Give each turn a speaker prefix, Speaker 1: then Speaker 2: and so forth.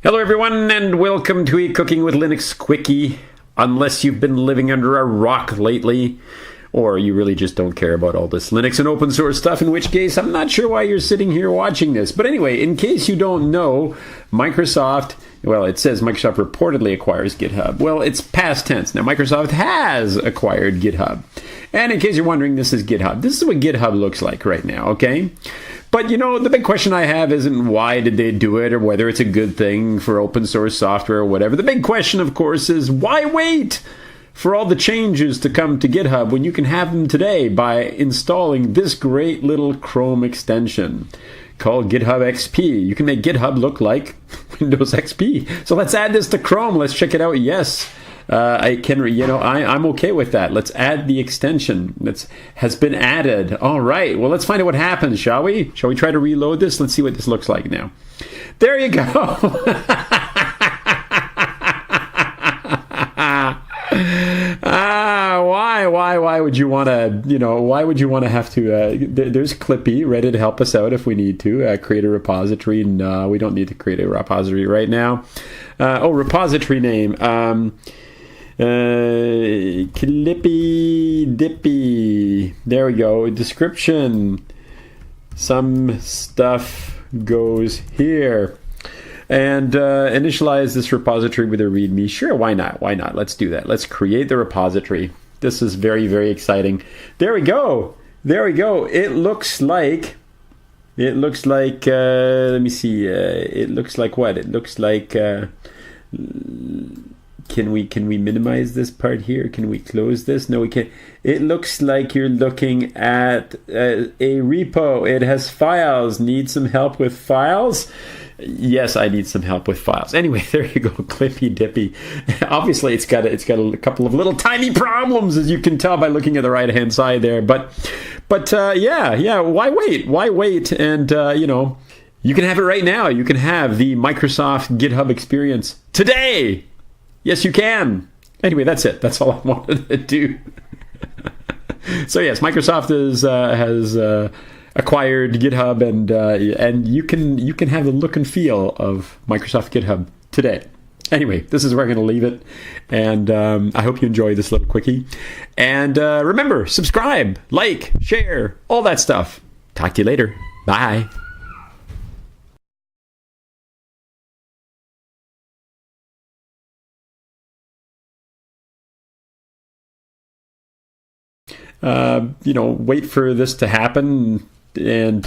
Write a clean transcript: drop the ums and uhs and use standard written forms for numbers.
Speaker 1: Hello everyone and welcome to a Cooking with Linux Quickie. Unless you've been living under a rock lately, or you really just don't care about all this Linux and open source stuff, in which case I'm not sure why you're sitting here watching this. But anyway, in case you don't know, Microsoft, well, it says Microsoft reportedly acquires GitHub. Well, it's past tense. Now, Microsoft has acquired GitHub. And in case you're wondering, this is GitHub. This is what GitHub looks like right now, okay? But, you know, the big question I have isn't why did they do it or whether it's a good thing for open source software or whatever. The big question, of course, is why wait for all the changes to come to GitHub when you can have them today by installing this great little Chrome extension called GitHub XP. You can make GitHub look like Windows XP. So let's add this to Chrome. Let's check it out. Yes. I'm okay with that. Let's add the extension that has been added. All right. Well, let's find out what happens, shall we? Shall we try to reload this? Let's see what this looks like now. There you go. Why would you want to, why would you want to have to, there's Clippy ready to help us out if we need to create a repository. No, we don't need to create a repository right now. Repository name. Clippy Dippy. There we go. Description. Some stuff goes here. And initialize this repository with a README. Sure, why not? Why not? Let's do that. Let's create the repository. This is very, very exciting. There we go. There we go. It looks like, let me see. It looks like what? It looks like, can we minimize this part here? Can we close this? No, we can't. It looks like you're looking at a repo. It has files. Need some help with files? Yes, I need some help with files. Anyway, there you go, Clippy Dippy. Obviously, it's got a couple of little tiny problems, as you can tell by looking at the right-hand side there. But yeah. Why wait? Why wait? And you can have it right now. You can have the Microsoft GitHub experience today. Yes, you can. Anyway, that's it. That's all I wanted to do. So yes, Microsoft has acquired GitHub, and you can have the look and feel of Microsoft GitHub today. Anyway, this is where I'm going to leave it, and I hope you enjoy this little quickie. And remember, subscribe, like, share, all that stuff. Talk to you later. Bye. Wait for this to happen and